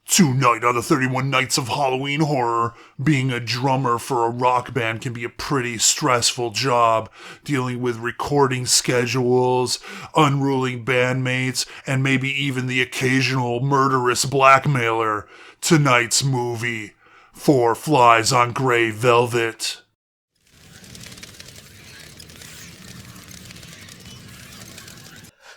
Tonight on the 31 Nights of Halloween Horror, being a drummer for a rock band can be a pretty stressful job, dealing with recording schedules, unruly bandmates, and maybe even the occasional murderous blackmailer. Tonight's movie, Four Flies on Grey Velvet.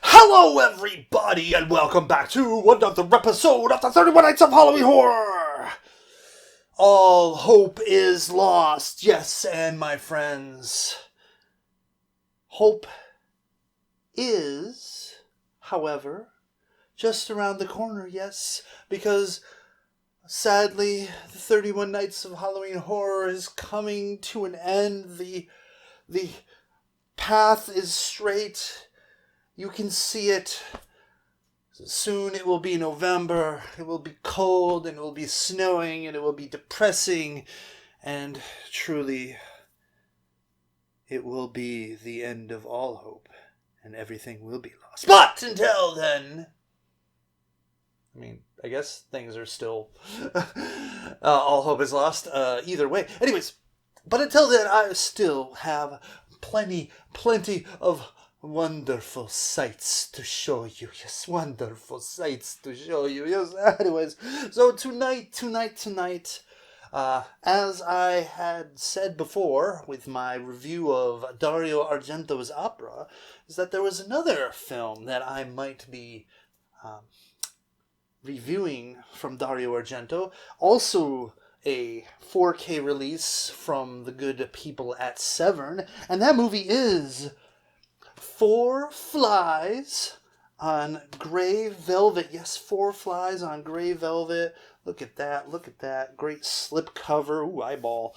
Hello everybody and welcome back to another episode of the 31 Nights of Halloween Horror! All hope is lost, yes, and my friends, hope is, however, just around the corner, yes, because sadly the 31 Nights of Halloween Horror is coming to an end. The path is straight. You can see it. Soon it will be November. It will be cold and it will be snowing and it will be depressing. And truly, it will be the end of all hope and everything will be lost. But until then, I guess things are still, all hope is lost, either way. Anyways, but until then, I still have plenty of wonderful sights to show you. Yes, wonderful sights to show you. Yes, anyways. So tonight, as I had said before with my review of Dario Argento's opera, is that there was another film that I might be reviewing from Dario Argento. Also a 4K release from the good people at Severn. And that movie is Four Flies on Grey Velvet. Yes, Four Flies on Grey Velvet. Look at that. Great slip cover. Ooh, eyeball.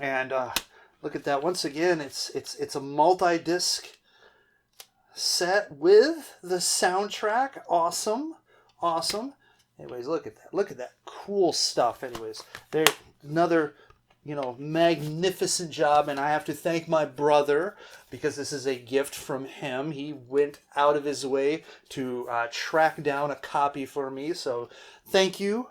And look at that. Once again, it's a multi-disc set with the soundtrack. Awesome. Anyways, look at that. Cool stuff. Anyways, there's another magnificent job, and I have to thank my brother because this is a gift from him. He went out of his way to track down a copy for me, so thank you,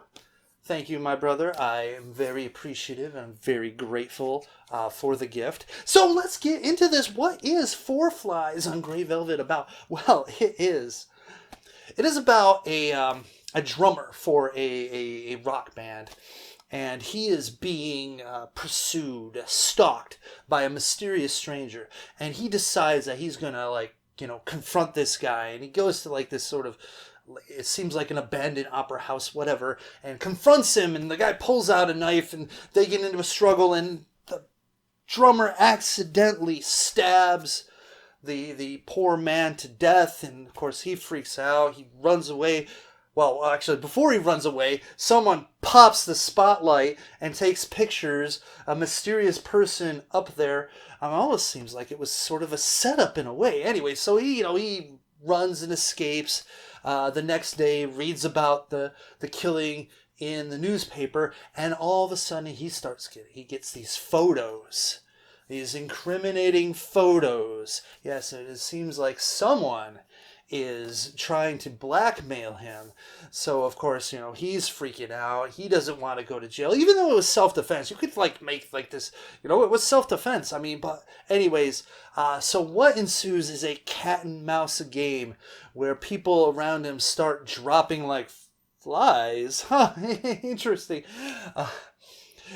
my brother. I am very appreciative and very grateful for the gift. So let's get into this. What is Four Flies on Grey Velvet about? Well, it is about a drummer for a rock band. And he is being pursued, stalked by a mysterious stranger. And he decides that he's going to, confront this guy. And he goes to this sort of, it seems like an abandoned opera house, whatever, and confronts him. And the guy pulls out a knife and they get into a struggle. And the drummer accidentally stabs the poor man to death. And of course he freaks out. He runs away. Well, actually, before he runs away, someone pops the spotlight and takes pictures. A mysterious person up there. It almost seems like it was sort of a setup in a way. Anyway, so he runs and escapes. The next day, reads about the killing in the newspaper, and all of a sudden he gets these photos. These incriminating photos. Yes, it seems like someone is trying to blackmail him. So of course, he's freaking out. He doesn't want to go to jail, even though it was self-defense. You could make this, it was self-defense. But anyways, so what ensues is a cat and mouse game where people around him start dropping like flies. Interesting.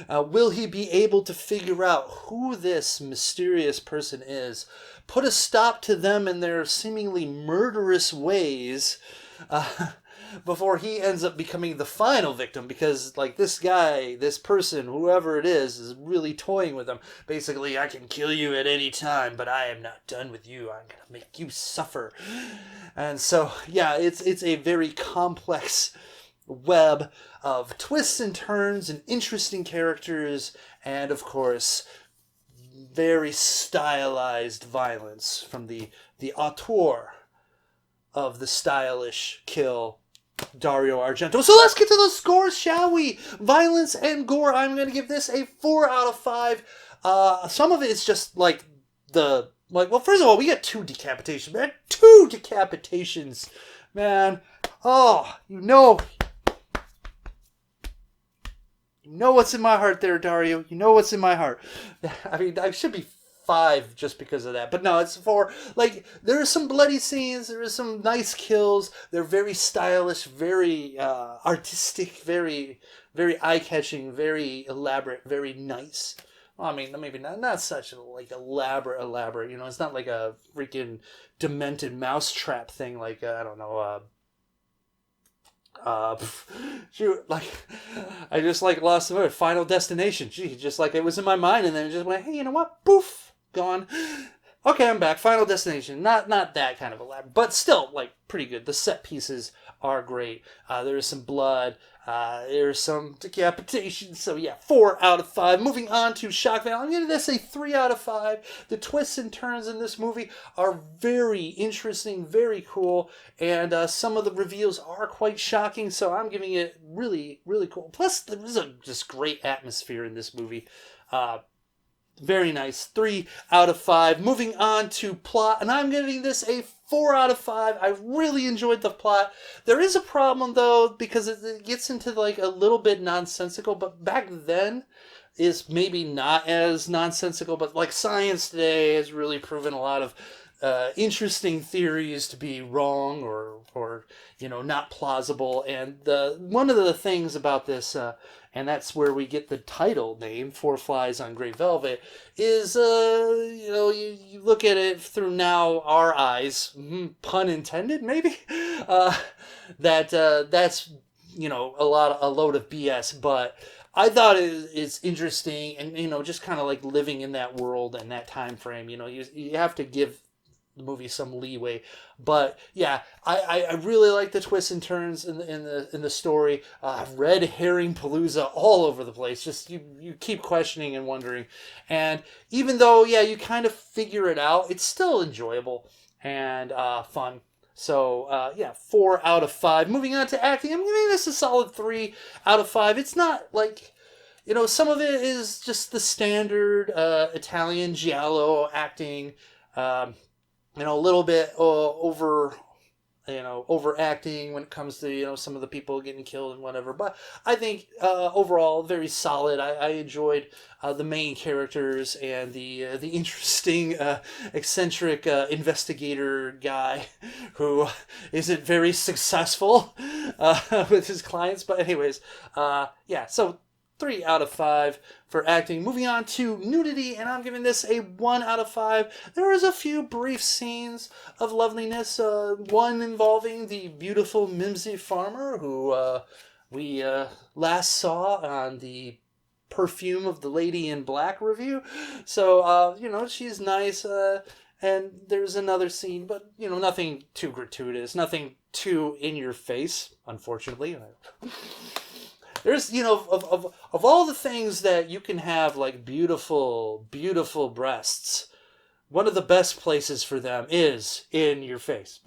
Will he be able to figure out who this mysterious person is? Put a stop to them in their seemingly murderous ways before he ends up becoming the final victim, because this guy, this person, whoever it is really toying with him. Basically, I can kill you at any time, but I am not done with you. I'm going to make you suffer. And so, yeah, it's a very complex web of twists and turns and interesting characters, and of course very stylized violence from the auteur of the stylish kill, Dario Argento. So let's get to the scores, shall we? Violence and gore, I'm going to give this a 4 out of 5. Some of it is just well, first of all, we got 2 decapitations, man. 2 decapitations, man. Oh, You know what's in my heart there, Dario. You know what's in my heart. I mean, I should be 5 just because of that. But no, it's 4. Like, there are some bloody scenes. There are some nice kills. They're very stylish, very artistic, very, very eye-catching, very elaborate, very nice. Well, I mean, maybe not such like elaborate. You know, it's not like a freaking demented mousetrap thing. Like I don't know. Shoot, like I just like lost the word. Final Destination. Gee, just like it was in my mind, and then it just went, hey, you know what? Poof, gone. Okay, I'm back. Final Destination. Not that kind of elaborate, but still like pretty good. The set pieces are great. There is some blood. There's some decapitation. So yeah, 4 out of 5. Moving on to shock value. I'm giving this a 3 out of 5. The twists and turns in this movie are very interesting, very cool, and some of the reveals are quite shocking. So I'm giving it really, really cool. Plus, there is a just great atmosphere in this movie. Very nice. 3 out of 5. Moving on to plot, and I'm giving this a 4 out of 5. I really enjoyed the plot. There is a problem though, because it gets into like a little bit nonsensical, but back then is maybe not as nonsensical, but like science today has really proven a lot of interesting theories to be wrong or you know, not plausible. And one of the things about this, and that's where we get the title name, Four Flies on Grey Velvet, is, you know, you look at it through now our eyes, pun intended, maybe, that's, you know, a load of BS, but I thought it's interesting, and, you know, just kind of like living in that world and that time frame, you know, you have to give the movie some leeway. But yeah, I really like the twists and turns in the story. Red herring palooza all over the place. Just you keep questioning and wondering, and even though yeah you kind of figure it out, it's still enjoyable and fun. So yeah, 4 out of 5. Moving on to acting, I'm giving this a solid 3 out of 5. It's not like, you know, some of it is just the standard Italian giallo acting. You know, a little bit overacting when it comes to, you know, some of the people getting killed and whatever. But I think overall very solid. I enjoyed the main characters and the interesting eccentric investigator guy who isn't very successful with his clients. But anyways, yeah. So 3 out of 5 for acting. Moving on to nudity, and I'm giving this a 1 out of 5. There is a few brief scenes of loveliness. One involving the beautiful Mimsy farmer who we last saw on the Perfume of the Lady in Black review. So, you know, she's nice. And there's another scene, but, you know, nothing too gratuitous, nothing too in your face, unfortunately. There's, you know, of all the things that you can have, like beautiful, beautiful breasts, one of the best places for them is in your face.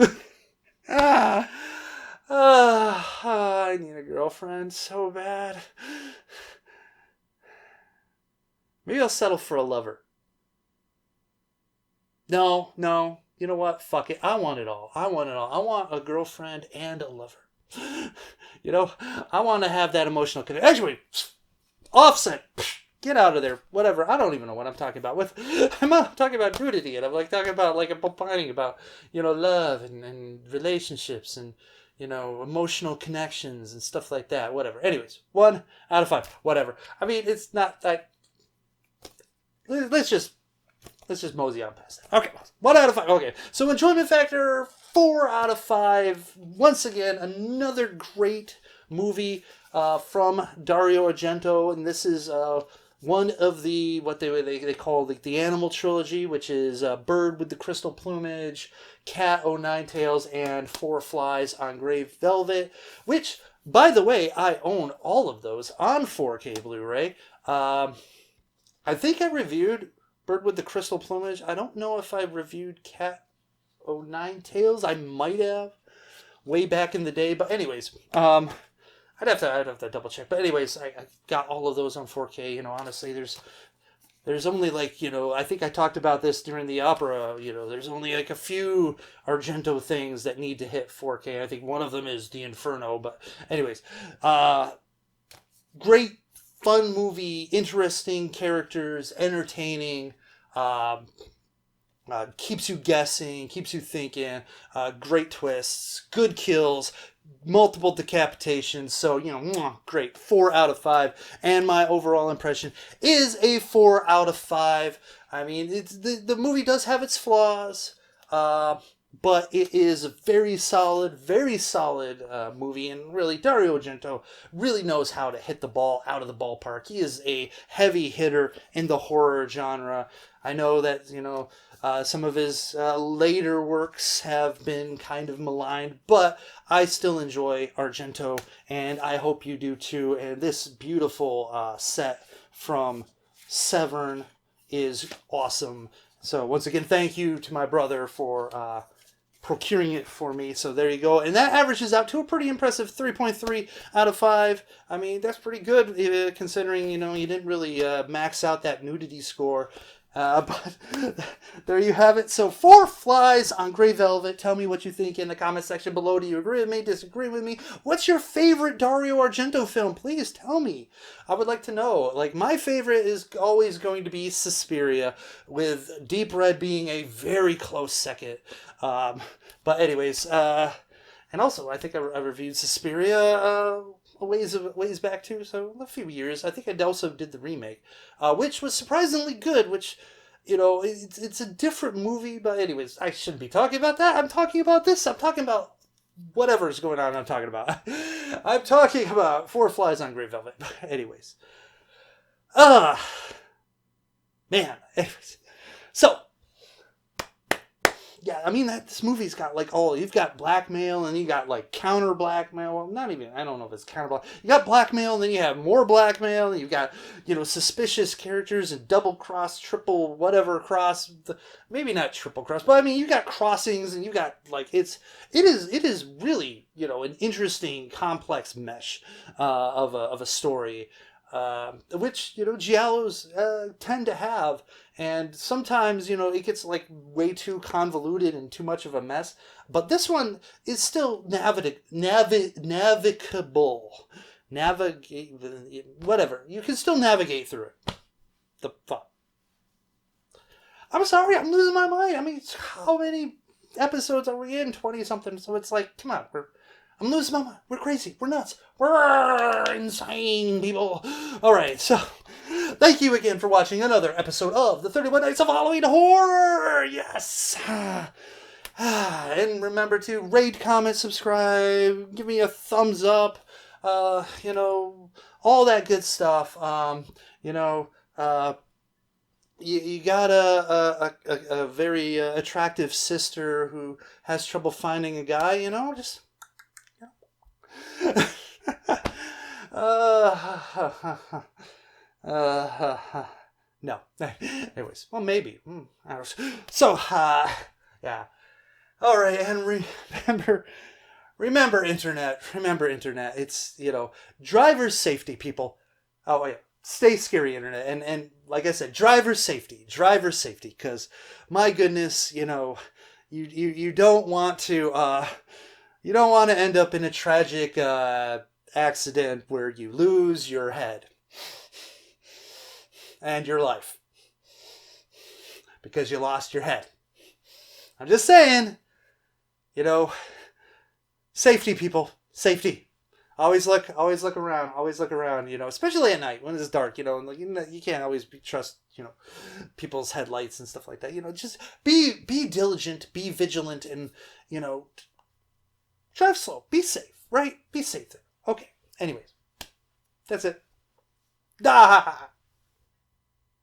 I need a girlfriend so bad. Maybe I'll settle for a lover. No, you know what? Fuck it. I want it all. I want a girlfriend and a lover. You know, I want to have that emotional connection. Actually, Offset, get out of there. Whatever. I don't even know what I'm talking about. I'm talking about nudity, and I'm like talking about like I'm opining about, you know, love and relationships and, you know, emotional connections and stuff like that. Whatever. Anyways, 1 out of 5. Whatever. I mean, it's not that. Let's just mosey on past that. Okay, 1 out of 5. Okay, so enjoyment factor 4 out of 5. Once again, another great movie from Dario Argento, and this is one of the what they call the animal trilogy, which is Bird with the Crystal Plumage, Cat O' Nine Tails, and Four Flies on Grey Velvet. Which, by the way, I own all of those on 4K Blu-ray. I think I reviewed Bird with the Crystal Plumage. I don't know if I reviewed Cat O' Nine Tails. I might have way back in the day. But anyways, I'd have to double check. But anyways, I got all of those on 4K. You know, honestly, there's only like, you know, I think I talked about this during the opera. You know, there's only like a few Argento things that need to hit 4K. I think one of them is the Inferno. But anyways, great fun movie, interesting characters, entertaining, keeps you guessing, keeps you thinking, great twists, good kills, multiple decapitations. So, great. 4 out of 5. And my overall impression is a 4 out of 5. I mean, the movie does have its flaws, but it is a very solid movie. And really, Dario Argento really knows how to hit the ball out of the ballpark. He is a heavy hitter in the horror genre. I know that, some of his later works have been kind of maligned, but I still enjoy Argento, and I hope you do too. And this beautiful set from Severn is awesome. So once again, thank you to my brother for procuring it for me. So there you go. And that averages out to a pretty impressive 3.3 out of 5. I mean, that's pretty good considering, you didn't really max out that nudity score. But there you have it. So 4 flies on Grey Velvet. Tell me what you think in the comment section below. Do you agree with me? Disagree with me? What's your favorite Dario Argento film? Please tell me. I would like to know. Like, my favorite is always going to be Suspiria, with Deep Red being a very close second. But anyways, and also I think I reviewed Suspiria a ways back too, so a few years. I think I also did the remake, which was surprisingly good, which, it's a different movie, but anyways, I shouldn't be talking about that. I'm talking about this. I'm talking about whatever's going on I'm talking about. I'm talking about 4 Flies on Grey Velvet. Anyways. Man. Anyways. So, yeah, I mean, this movie's got, you've got blackmail, and you got, counter blackmail. Well, not even, I don't know if it's counter blackmail. You got blackmail, and then you have more blackmail, and you've got, suspicious characters and double cross, triple whatever cross. Maybe not triple cross, but I mean, you got crossings, and you got, it is really, an interesting, complex mesh of a story. Which, giallos tend to have. And sometimes, it gets way too convoluted and too much of a mess. But this one is still navigable. Whatever. You can still navigate through it. The fuck. I'm sorry, I'm losing my mind. I mean, how many episodes are we in? 20 something. So it's come on, I'm losing my mind. We're crazy. We're nuts. We're insane people. All right, so thank you again for watching another episode of the 31 Nights of Halloween Horror. Yes. And remember to rate, comment, subscribe, give me a thumbs up, all that good stuff. You got a very attractive sister who has trouble finding a guy, just... No. Anyways, well, maybe. I don't know. So, yeah. All right, and remember internet. Remember internet. It's, driver's safety, people. Oh, yeah. Stay scary, internet. And like I said, driver's safety, because my goodness, you don't want to, you don't want to end up in a tragic accident where you lose your head and your life because you lost your head. I'm just saying, safety, people, safety. Always look around, especially at night when it's dark, you can't always trust, people's headlights and stuff like that. Just be diligent, be vigilant, and, drive slow. Be safe, right? Be safe. Okay. Anyways, that's it.